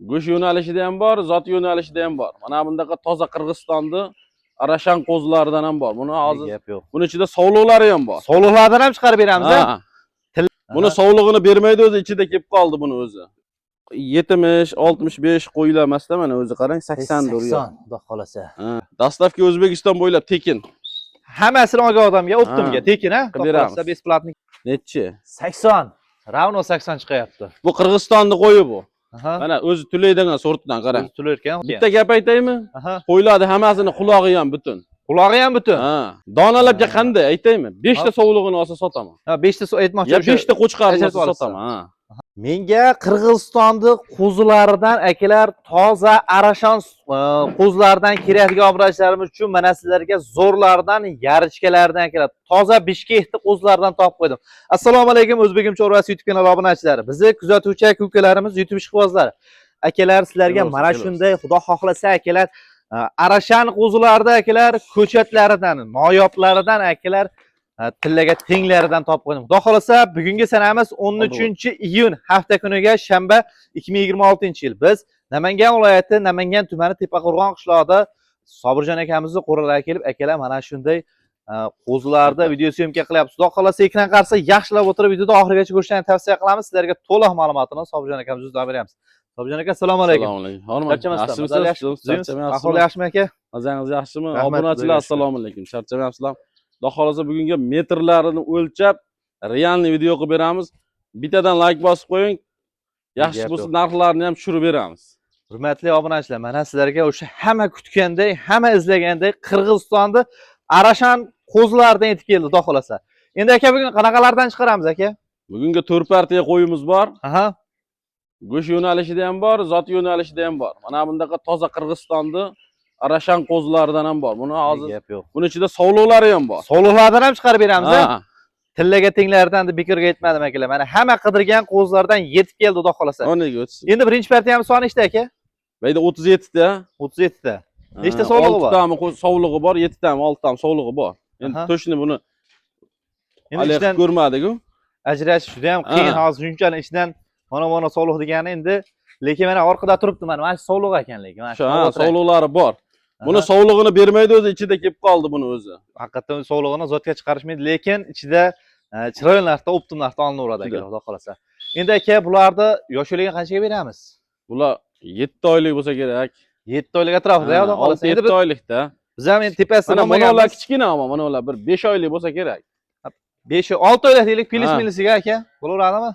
Go'sht yo'nalishida ham bor, zot yo'nalishida ham bor. Mana bundaqa toza Qirg'izistonni Arashan qo'zlaridan ham bor. Buni hozir Gap yo'q. buni ichida sovliqlari ham bor. Sovliqlardan ham chiqarib beramiz, ha? Buni sovlig'ini bermaydi o'zi, ichida kelib qoldi buni o'zi. 70-65 qo'ylar emasda, mana o'zi qarang, 80 dur. 80, xudo xolasa. Dastavka O'zbekiston bo'ylab tekin. Hammasini olgan odamga optimga tekin, ha? Xudo xolasa besplatnik. Nechi? 80. Ravno 80 chiqyapti. Bu Qirg'izistonning qo'yi bu. Aha. Mana o'zi tulaydigan sortdan qarang. O'zi tulayotgan. Bitta gap aytaymi? Qo'ylarni hammasini qulog'i ham butun. Qulog'i ham butun. Donalarga qanday aytaymi? 5 ta sovlig'ini olsa sotaman. Ha, 5 ta aytmoqchi. 5 ta qo'chqarni olsa sotaman. Menga Qirg'izistonning qo'zlaridan akalar toza Arashan qo'zlaridan kerakli obrajlarimiz uchun mana sizlarga zo'rlardan, yarichkalardan akalar toza Bishkekni qo'zlaridan topib qo'ydim. Assalomu alaykum O'zbekimcha O'rvasi YouTube kanali obunachilari. Bizni kuzatuvchi aka-ukalarimiz, YouTube ishqibozlari. Akalar sizlarga mana shunday xudo xohlasa akalar Arashan qo'zlarida akalar ko'chatlaridan, noyoblaridan akalar tillaga tenglaridan topib qo'ydim. Xudo xolasa bugungi sanamiz 13-iyun hafta kuniga shanba 2026-yil. Biz Namangan viloyati Namangan tumani Tepaqo'rg'on qishlog'ida Sobirjon akamizni qo'ralaga kelib akalar mana shunday qo'zlarda video syomka qilyapmiz. Xudo xolasa ekran qarshisida yaxshilab o'tirib videoni oxirigacha ko'rishni tavsiya qilamiz. Sizlarga to'liq ma'lumotini Sobirjon akamizdan beramiz. Sobirjon aka, assalomu alaykum. Assalomu alaykum. Charchamayapsizmi? Ahvol yaxshimi aka? Mazangiz yaxshimi? Obunachilar assalomu alaykum. Charchamayapsizlar? Xudo xolasa bugungi metrlarini o'lchab, realniy video qilib beramiz. Bittadan like bosib qo'ying. Yaxshi bo'lsa narxlarini ham tushirib beramiz. Hurmatli obunachilar, mana sizlarga o'sha hamma kutgandek, hamma izlagandek Qirg'izistonda Arashan qo'zlaridan yetib keldi, xudo xolasa. Endi aka bugun qanaqalardan chiqaramiz aka? Bugungi 4 partiya qo'yimiz bor. Aha. Go'sht yo'nalishida ham bor, zot yo'nalishida ham bor. Mana bundaqa toza Qirg'izistonni Arashan qo'zlaridan ham bor. Buni hozir gap yo'q. Buni ichida sovliqlari ham bor. Sovliqlardan ham chiqarib beramiz, ha? Tillaga tenglaridan deb bekorga aytmadim akalar. Mana hamma qidirgan qo'zlardan yetib keldi, xudo xolasa. O'rniga o'tsin. Endi birinchi partiyamiz soni nechta aka? Bayda 37 ta. 37 ta. Nechta sovlig'i bor? 6 tami sovlig'i bor, 7 tami, 6 tami sovlig'i bor. Endi to'shni buni endi ichdan ko'rmadik-ku. Ajratish juda ham qiyin hozir shunchalik ichdan mana sovliq degani endi, lekin mana orqada turibdi mana shu sovliq ekan lekin. Mana shu sovliqlari bor. Buni sovlig'ini bermaydi o'zi, ichida kelib qoldi buni o'zi. Haqiqatan sovlig'ini zotga chiqarishmaydi, lekin ichida chiroyli narxda, optim narxda olinaveradi aka, xudo xolasa. Endi aka bularni yoshligiga qanchaga beramiz? Bular 7 oylik bo'lsa kerak. 7 oylik atrofida, xudo xolasa. 7 oylikda. Biz ham endi tepasida mana ular kichkina, mana ular bir 5 oylik bo'lsa kerak. 5-6 oylik deylik, pilis-milisiga aka. Bo'laveradimi?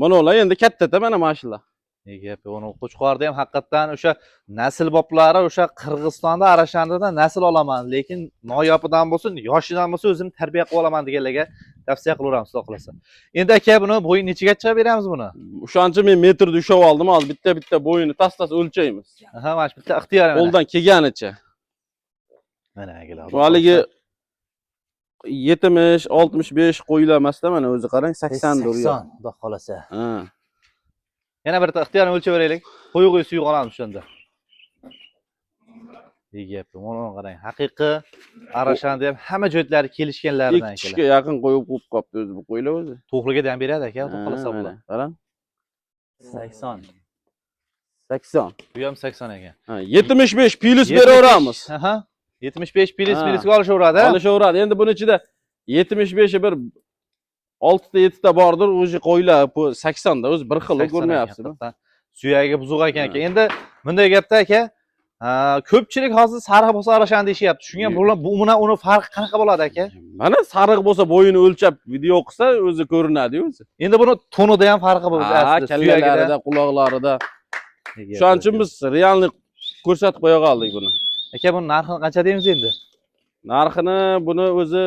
Mana ular endi katta-da mana mashina. Nega uni qo'chqorda ham haqiqatan o'sha nasl boplari o'sha Qirg'izistonda Arashandan nasl olaman, lekin noyobidan bo'lsin, yoshidan bo'lsa o'zim tarbiya qilib olaman deganlarga tavsiya qilaveramiz, xudo xolasa. Endi aka buni bo'yi nechaga chiqarib beramiz buni? O'shancha men metrni ushab oldim, hozir bitta bo'yini tas o'lchaymiz. Aha, mana shu bitta ixtiyorim. Qo'ldan kelganicha. Mana akalar. Haligi 70-65 qo'ylar emasda, mana o'zi qarang, 80 dur. 80, xudo xolasa. Yana bir ixtiyorni o'lchab beraylik. Qo'y suyuq olamiz shunda. Gap, mana qarang. Haqiqiy Arashanda ham hamma joylar kelishganlaridan akalar. 2 ga yaqin qo'yib qopti o'zi bu qo'ylar o'zi. To'qliga ham beradi aka, xudo xolasa bular. Qarang. 80. 80. Bu ham 80 ekan. 75 pilis beraveramiz. Aha. 75 pilisga olishaveradi. Olishaveradi. Endi buni ichida 75 bir 6 ta 7 ta bordir, o'zi qo'ylar bu 80 da o'zi bir xil ko'rmayapsizmi? Suyagi buzuq ekan aka. Endi bunday gapda aka, ko'pchilik hozir sariq bo'lsa Arashan deyishyapti. Shunga bu bilan uni farqi qanaqa bo'ladi aka? Mana sariq bo'lsa bo'yini o'lchab video qilsa o'zi ko'rinadi-yu o'zi. Endi buni tonida ham farqi bor aslida. Kallalarida, quloqlarida. Shuning uchun biz realni ko'rsatib qo'ya qoldik buni. Aka buni narxini qancha deymiz endi? Narxini buni o'zi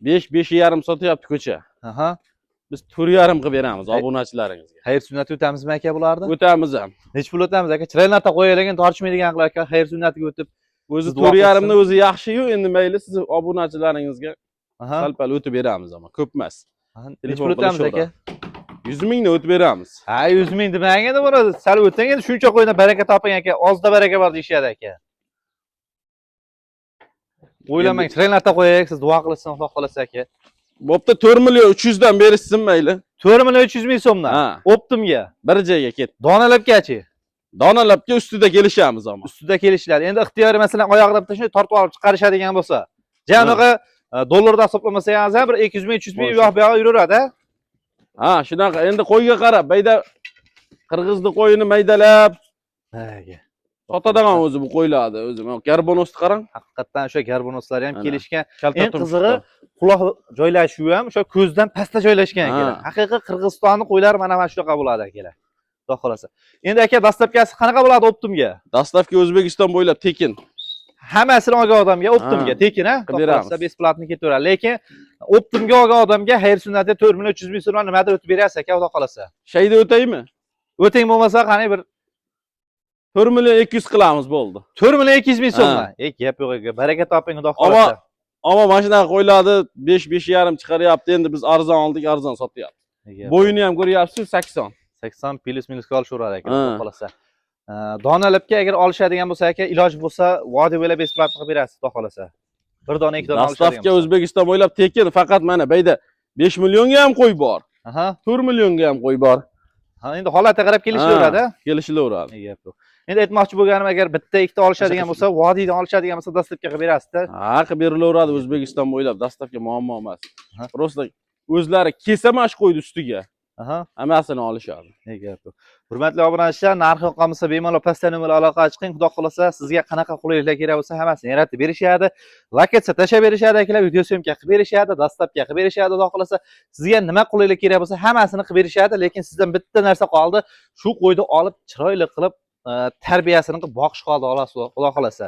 5-5,5 sotyapti ko'cha. Aha. Biz 4,5 qilib beramiz obunachilaringizga. Xayr sunnati o'tamizmi aka bularni? O'tamiz ham. Necha pul o'tamiz aka? Chiroyli narxda qo'yayotgan tortishmaydigan qilib aka, xayr sunnatiga o'tib, o'zi 4,5 ni o'zi yaxshi-yu, endi mayli siz obunachilaringizga sal-pal o'tib beramiz ama ko'p emas. Necha pul o'tamiz aka? 100 mingni o'tib beramiz. Ha, 100 ming demang endi buni. Sal o'tang endi shuncha qo'ydan baraka toping aka. Ozda baraka bor deyishadi aka. O'ylamang, chiroyli narxda qo'yaylik, siz duo qilasiz, xudo xolasa aka. Bo'pti, 4 million 300 dan berishsin mayli. 4 million 300 ming so'mdan. Optimga Bir joyga ket. Donalabgachi. Donalabga ustida kelishamiz ama. Ustida kelishiladi. Endi ixtiyoriy masalan oyoqda bitta shunday tortib olib chiqarishadigan bo'lsa, janoga dollarda hisoblamasangiz ham bir 200 ming, 300 ming u yoq bu yoqqa yuraveradi. Ha, shunaqa. Endi qo'yga qarab, bayda qirg'izni qo'yini maydalab sotadigan o'zi bu qo'ylarni o'zi. Garbonosni qarang. Haqiqatdan o'sha garbonoslar ham kelishgan. Eng qizig'i quloq joylashuvi ham o'sha ko'zdan pastda joylashgan ekan. Haqiqiy Qirg'izistonning qo'ylari mana shunaqa bo'ladi akalar. Xudo xolasa. Endi aka dastlabkasi qanaqa bo'ladi optimga? Dastlabki O'zbekiston bo'ylab tekin. Hammasini olgan odamga optimga tekin, ha? Xudo xolasa besplatni ketaveradi. Lekin optimga olgan odamga xayr sunnati 4 million 300 ming so'm nimadir o'tib berasiz aka, xudo xolasa. Shayda o'taymi? O'ting bo'lmasa qani bir 4 million 200 qilamiz bo'ldi. 4 million 200 ming so'mmi? Gap yo'q aka. Baraka toping, xudo xolasa. Ama mana shunaqa qo'ylarni 5-5,5 chiqaryapti. Endi biz arzon oldik, arzon sotyapmiz. Bo'yini ham ko'ryapsiz, 80. 80 plus minus olishaveradi aka, xudo xolasa. Donalabga agar olishadigan bo'lsa aka, iloji bo'lsa vodiy bo'ylab besplat qilib berasiz, xudo xolasa. Bir dona 2 dona olishadigan. Dastlabki O'zbekiston bo'ylab tekin, faqat mana bayda 5 millionga ham qo'y bor. 4 millionga ham qo'y bor. Ha, endi holatga qarab kelishaveradi. Kelishaveradi. Endi aytmoqchi bo'lganim, agar bitta ikkita olishadigan bo'lsa, vodiydan olishadigan bo'lsa, dastlabki qilib berasiz-da. Ha, qilib berilaveradi O'zbekiston bo'ylab. Dastlabki muammo emas. Prosta o'zlari kesamash qo'ydi ustiga. Hammasini olishadi. Hurmatli obunachilar, narxi yoqqanmisa bemalol pastdan nomerga aloqa chiqing. Xudo xolasa sizga qanaqa qulayliklar kerak bo'lsa, hammasini yaratib berishadi. Lokatsiya tashlab berishadi akalar, video syomka qilib berishadi, dastlabki qilib berishadi. Xudo xolasa sizga nima qulaylik kerak bo'lsa, hammasini qilib berishadi. Lekin sizdan bitta narsa qoldi. Shu qo'yni olib, chiroyli qilib tarbiyasini qilib boqish qoldi, xudo xolasa.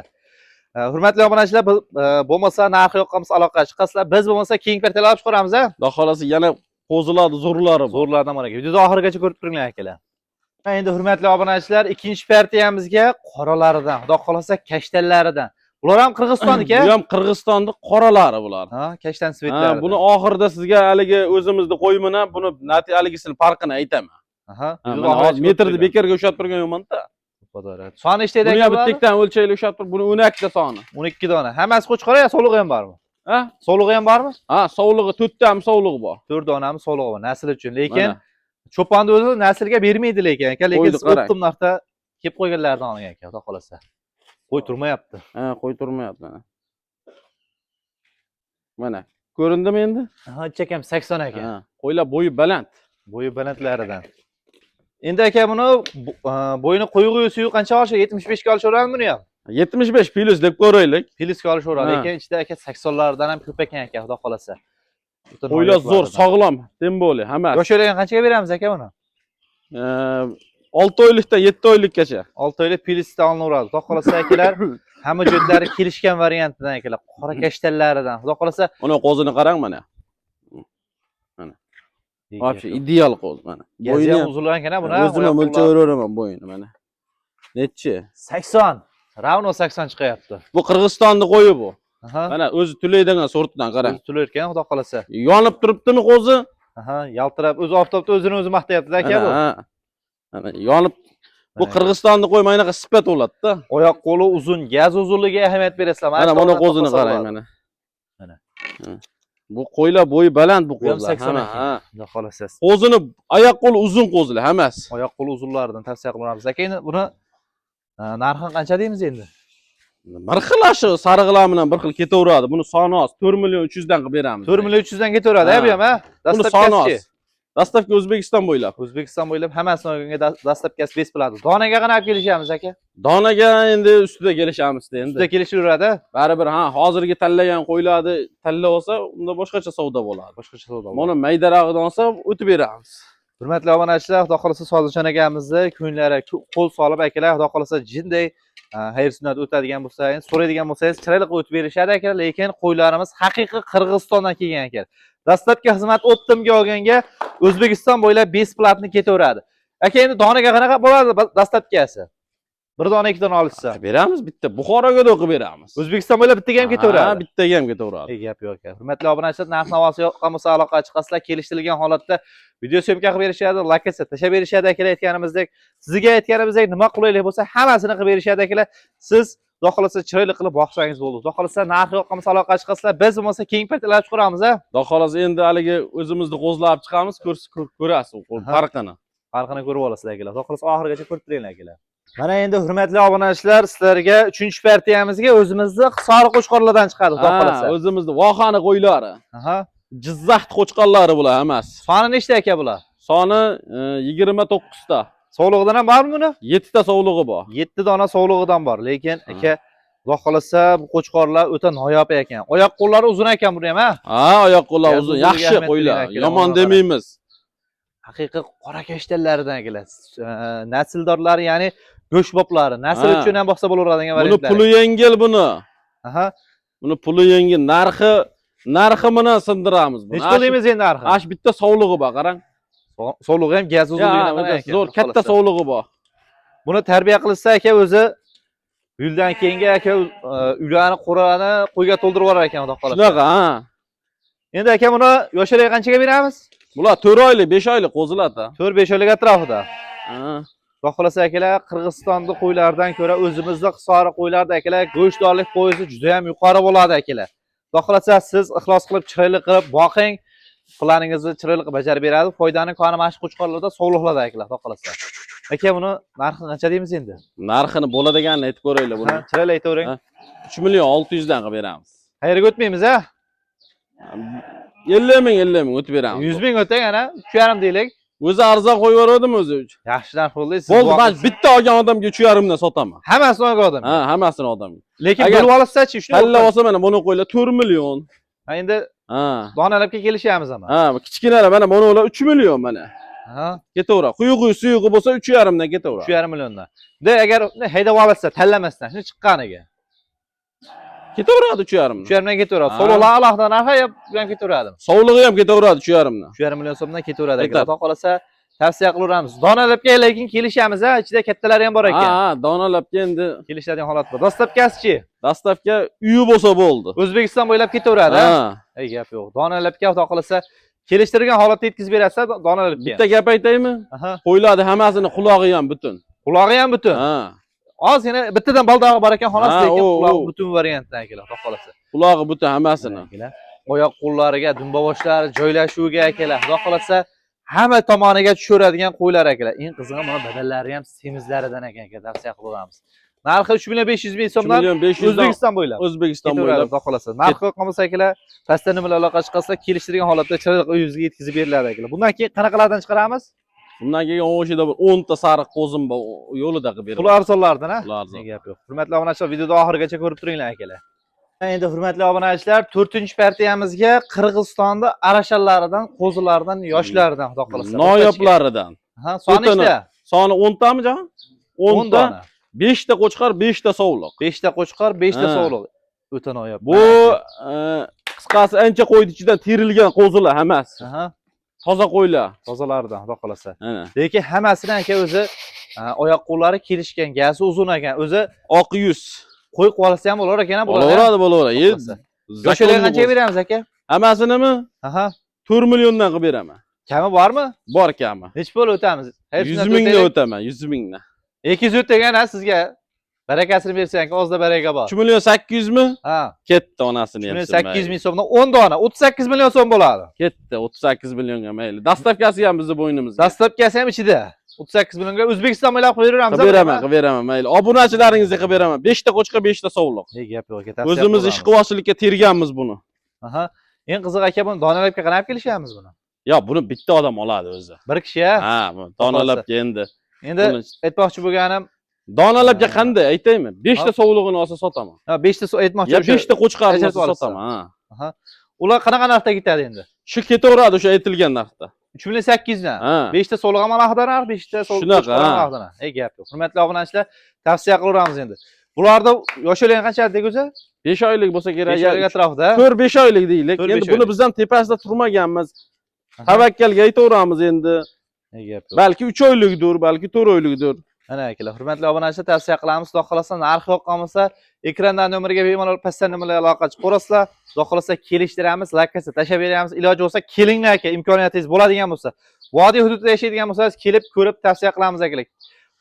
Hurmatli obunachilar, bo'lmasa narxi yoqqanmisa aloqa chiqasizlar. Biz bo'lmasa keyingi partiyalar olib chiqaramiz, ha? Xudo xolasa yana qo'ziladi, zo'rlardan bor ekan. Videoni oxirigacha ko'rib turinglar akalar. Endi hurmatli obunachilar, ikkinchi partiyamizga qoralaridan, xudo xolasa kashtallaridan. Bular ham Qirg'izistonniki. Bu ham Qirg'izistonning qoralari bular. Ha, kashtan svetlari. Buni oxirida sizga haligi o'zimizni qo'ymini, buni haligisini farqini aytaman. Metrni bekarga o'xshatib turgan yo'qman-da. Soni nechtaydi aka? Buni bittikdan o'lchaylik o'xshatib tur. Buni 12 ta soni. 12 dona. Hammasi qo'chqor ya, sovlig'i ham bormi? Ha? Sovlig'i ham bormi? Ha, sovlig'i 4 ta ham sovlig'i bor. 4 donami sovlig'i bor, nasl uchun. Lekin cho'ponni o'zi naslga bermaydi lekin aka. Lekin optim narxda kelib qo'yganlardan olgan aka, xudo xolasa. Qo'y turmayapti. Ha, qo'y turmayapti. Mana, ko'rindimi endi? Ha, chekam 80 aka. Ha, qo'ylar bo'yi baland. Bo'yi balandlaridan. Endi aka buni bo'yini qo'yg'uyi suyu qancha olishi? 75 ga olishaveradimi buni ham? 75 plus deb ko'raylik. Plus ga olishaveradi. Lekin ichida aka 80lardan ham ko'p ekan aka, xudo xolasa. Qo'ylar zo'r, sog'lom, temboli, hammasi. Yoshlarga qanchaga beramiz aka buni? 6 oylikdan 7 oylikgacha. 6 oylik plusdan olinaveradi. Xudo xolasa akalar, hamma jo'tlari kelishgan variantdan akalar, qora kashtallaridan. Xudo xolasa, uni qo'zini qarang mana. Mana. Вообще ideal qo'z mana. Bo'yini ham uzunlar ekan buni. O'zim o'lchayveraman bo'yini mana. Nechi? 80. Ravno 80 chiqyapti. Bu Qirg'izistonning qo'yi bu. Mana o'zi tulaydigan sortdan qarang. O'zi tulayotgan, xudo xolasa. Yonib turibdimi qo'zi? Yaltirab, o'zi oftobda o'zini o'zi maqtayapti aka bu. Mana yonib. Bu Qirg'izistonning qo'y mana shunaqa sifat bo'ladi-da. Oyoq qo'li uzun, gaz uzunligiga ahamiyat berasizlar. Mana buni qo'zini qarang mana. Mana. Bu qo'ylar bo'yi baland bu qo'zlar. Ha, xudo xolasa. Qo'zini oyoq qo'li uzun qo'zlar, hammasi. Oyoq qo'li uzunlaridan tavsiya qilamiz. Aka, endi buni narxini qancha deymiz endi? Bir xil ashi sariqlar bilan bir xil ketaveradi. Buni soni oz, 4 million 300 dan qilib beramiz. 4 million 300 dan ketaveradi, bu ham, ha? Dastlabki Dastlabki O'zbekiston bo'ylab. O'zbekiston bo'ylab hammasini olganga dastlabkasi besplat. Donaga qanday olib kelishamiz aka? Donaga endi ustida kelishamiz endi. Ustida kelishaveradi. Baribir, ha, hozirgi tanlagan qo'ylarni tanlab olsa, unda boshqacha savdo bo'ladi. Boshqacha savdo bo'ladi. Mana maydarog'idan olsa, o'tib beramiz. Hurmatli obunachilar, xudo xolasa Sodiqjon akamizni ko'nglari qo'l solib akalar, xudo xolasa jinday xayr sunnat o'tadigan bo'lsa, so'raydigan bo'lsangiz, chiroyli qilib o'tib berishadi akalar, lekin qo'ylarimiz haqiqiy Qirg'izistondan kelgan ekan. Dastlabki xizmat optimga olganga O'zbekiston bo'ylab besplatni ketaveradi. Aka, endi donaga qanaqa bo'ladi dastlabkasi? Bir dona 2 dona olishsa beramiz, bitta Buxoroga o'qib beramiz. O'zbekiston bo'ylab bittaga ham ketaveradi. Ha, bittaga ham ketaveradi. Gap yo'q aka. Hurmatli obunachilar, narx-navosi yoqqan bo'lsa aloqa chiqasizlar, kelishtirilgan holatda video syomka qilib berishadi, lokatsiya tashlab berishadi akalar, aytganimizdek. Sizga aytganimizdek nima qulaylik bo'lsa, hammasini qilib berishadi akalar. Siz xudo xolasa chiroyli qilib boqsangiz bo'ldi. Xudo xolasa narx yoqqan bo'lsa aloqa chiqasizlar. Biz bo'lmasa keyingi partiyalar chiqaramiz, ha? Xudo xolasa endi haligi o'zimizni qo'zlab chiqamiz, ko'rasiz farqini. Farqini ko'rib olasizlar akalar. Xudo xolasa oxirigacha ko'rib turinglar akalar. Mana endi hurmatli obunachilar, sizlarga 3-partiyamizga o'zimizni Hisor qo'chqorlardan chiqardik, xudo xolasa. O'zimizni vohani qo'ylari. Aha. Jizzax qo'chqorlari bular hammasi. Soni nechta aka bular? Soni 29 ta. Sovlig'idan ham bormi buni? 7 ta sovlig'i bor. 7 dona sovlig'idan bor, lekin aka xudo xolasa bu qo'chqorlar o'ta noyob ekan. Oyoq qo'llari uzun ekan buni ham, ha? Ha, oyoq qo'llar uzun, yaxshi qo'ylar. Yomon demaymiz. Haqiqiy qora kashtallaridan kelasiz. Nasldorlari, ya'ni go'shboplari, nasl uchun ham boqsa bo'laveradigan variantlar. Buni puli yengil buni. Aha. Buni puli yengil. Narxi bilan sindiramiz buni. Nechta deymiz endi narxi? Ash bitta sovlig'i bor, qarang. Sovlig'i ham gaz uzunligida mana ekan. Zo'r, katta sovlig'i bor. Buni tarbiya qilsa aka o'zi yildan keyingi aka uylarni qurani qo'yga to'ldirib yuborar ekan, xudo xolasa. Shunaqa, ha. Endi aka buni yoshlarga qanchaga beramiz? Bular 4 oylik, 5 oylik qo'zilar-da. 4-5 oylik atrofida. Ha. Xudo xolasa akalar, Qirg'izistonning qo'ylaridan ko'ra o'zimizning Hisor qo'ylarida akalar go'shtdorlik foizi juda ham yuqori bo'ladi akalar. Xudo xolasa siz ixlos qilib, chiroyli qilib boqing, planingizni chiroyli qilib bajarib beradi. Foydani qoni mashq qo'chqorlarda sovliqladi akalar, xudo xolasa. Aka buni narxi qancha deymiz endi? Narxini bo'ladiganini aytib ko'raylik buni. Chiroyli aytavering. 3 million 600 dan qilib beramiz. Qayerga o'tmaymiz, ha? 50 ming o'tib beramiz. 100 ming o'tang ana, 3,5 deylik. O'zi arzon qo'yib yubordim o'zi. Yaxshi narx bo'ldi. Bo'ldi, men bitta olgan odamga 3,5 dan sotaman. Hammasini olgan odam. Ha, hammasini odamga. Lekin bo'lib olsa-chi, shuni Talla olsa mana buni qo'ylar 4 million. Ha, endi donalabga kelishamiz ama. Ha, kichkinalar mana buni ular 3 million mana. Ha, ketaveradi. Quyug'i, suyug'i bo'lsa 3,5 dan ketaveradi. 3,5 milliondan. De agar haydab olsa, tanlamasdan, shuni chiqqaniga. Ketaveradi 3,5 dan. 3,5 dan ketaveradi. Sovliqlar alohida narxi ham ketaveradi. Sovlig'i ham ketaveradi 3,5 dan. 3,5 million so'mdan ketaveradi. Xudo qolsa tavsiya qilaveramiz. Donalabga lekin kelishamiz, ha, ichida kattalari ham bor ekan. Ha, donalabga endi kelishadigan holat bor. Dastavkasi-chi? Dastavka uyi bo'lsa bo'ldi. O'zbekiston bo'ylab ketaveradi, ha? Ey, gap yo'q. Donalabga xudo qolsa kelishtirgan holatda yetkazib berasiz, donalabga. Bitta gap aytaymi? Qo'ylarni hammasini qulog'i ham butun. Qulog'i ham butun. Ha. Ozgina bittadan baldog'i bor ekan, xolos, lekin qulog'i butun variantdan kelar, xudo qolsa. Qulog'i butun hammasini. Oyoq qo'llariga, dumbavoshlari joylashuviga akalar, xudo qolsa hamma tomoniga tushaveradigan qo'ylar akalar. Eng qizig'i mana badallari ham semizlaridan ekan, tavsiya qilamiz. Narxi 3,500,000 so'mdan O'zbekiston bo'ylab. O'zbekiston bo'ylab xudo qolsa. Narxi qolmasa akalar, pastda nima bilan aloqa chiqarsa, kelishtirgan holatda chiroyli uyingizga yetkazib beriladi akalar. Bundan keyin qanaqalardan chiqaramiz? Bundan keyin o'shida bir 10 ta sariq qo'zim bor, yo'lida qilib beramiz. Pul arzonlardan, ha? Pul arzon. Gap yo'q. Hurmatli obunachilar, videoni oxirigacha ko'rib turinglar akalar. Endi hurmatli obunachilar, 4-partiyamizga Qirg'izistonda arashallaridan, qo'zilaridan, yoshlaridan xudo qolsa. Noyoblaridan. Ha, soni nechta? Soni 10 tami jon? 10 dona. 5 ta qo'chqor, 5 ta sovliq. 5 ta qo'chqor, 5 ta sovliq. O'ta noyob. Bu qisqasi ancha qo'ydi ichidan terilgan qo'zilar hammasi. Toza qo'ylar. Tozalaridan xudo qolsa. Lekin hammasidan aka o'zi oyoq qo'llari kelishgan, gazi uzun ekan. O'zi oq yuz. Qo'y qolsa ham bo'lar ekan, bo'laveradi. Yoshlarga qanchaga beramiz aka? Hammasinimi? 4 milliondan qilib beraman. Kami bormi? Bor kami. Nech pul o'tamiz? 100 mingdan o'taman, 100 mingdan. 200 o'tgan sizga. Barakasini bersang, ozda baraka bor. 3 million 800 mi? Ha. Ketdi onasini ham. 800 ming so'mdan 10 dona, 38 million so'm bo'ladi. Ketdi, 38 millionga mayli. Dastavkasi ham bizning bo'ynimizda. Dastavkasi ham ichida. 38 millionga O'zbekiston bo'ylab qo'yib beramiz. Qilib beraman, mayli. Obunachilaringizga qilib beraman. 5 ta qo'chqa, 5 ta sovliq. Gap yo'q, o'zimiz ishqibozchilikka terganmiz buni. Aha. Eng qiziq aka, buni donalabga qarab kelishamiz buni. Yo'q, buni bitta odam oladi o'zi. Bir kishi, ha? Ha, donalabga endi. Endi aytmoqchi bo'lganim, donalabga qanday aytaymi? 5 ta sovlig'ini olsa sotaman. Ha, 5 ta aytmoqchi. 5 ta qo'chqarni olsa sotaman, ha. Ular qanaqa narxda ketadi endi? Shu ketaveradi o'sha aytilgan narxda. 3,8 dan. 5 ta sovliq ham alohida narx, 5 ta sovliq ham alohida narx. Gap yo'q. Hurmatli obunachilar, tavsiya qilaveramiz endi. Bularda yoshlar qanchalik o'zi? 5 oylik bo'lsa kerak. 5 oylik atrofida. 4-5 oylik deylik. Endi buni bizdan tepasida turmaganmiz. Tavakkalga aytaveramiz endi. Gap yo'q. Balki 3 oylikdir, balki 4 oylikdir. Ana akalar, hurmatli obunachilar, tavsiya qilamiz. Xudo xolasa narxi yo'q qolmasa, ekrandan nomeriga bemalol pastdan nima bilan aloqa chiqarasizlar. Xudo xolasa kelishtiramiz, laykasi tashlab beramiz. Iloji bo'lsa kelinglar aka, imkoniyatingiz bo'ladigan bo'lsa. Vodiy hududida yashaydigan bo'lsangiz, kelib ko'rib tavsiya qilamiz akalar.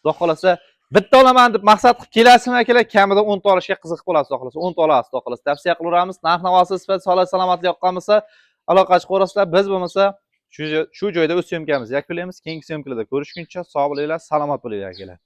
Xudo xolasa bitta olaman deb maqsad qilib kelasizmi akalar? Kamida 10 ta olishga qiziqib qolasiz, xudo xolasa 10 ta olasiz, xudo xolasa. Tavsiya qilaveramiz. Narx-navosi sifat, sog'lik, salomatlik yoqqanmasa, aloqa chiqarasizlar. Biz bo'lmasa shu joyda o'z syomkamizni yakunlaymiz. Keyingi syomkalarda ko'rishguncha sog' bo'linglar, salomat bo'linglar akalar.